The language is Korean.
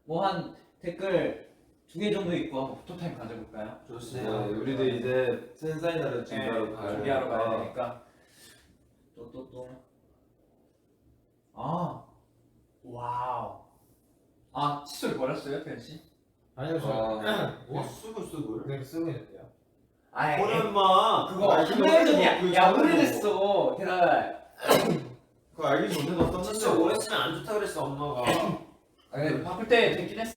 뭐 한 댓글 2개 정도 있고 한번 포토타임 가져볼까요? 좋습니다. 네, 우리도 이제 센사이너를 준비하러 가야 되니까. 와우. 칫솔 버렸어요, 태현 씨? 아니요 뭐 쓰고 그냥 쓰고 있는데요. 오랜만 그거 한달 전이야. 야, 오래됐어. 게다가 그거 알기 전에 너 썼는데 진짜 오래 쓰면 안 좋다 그랬어 엄마가. 바쁠 때 됐긴 했어.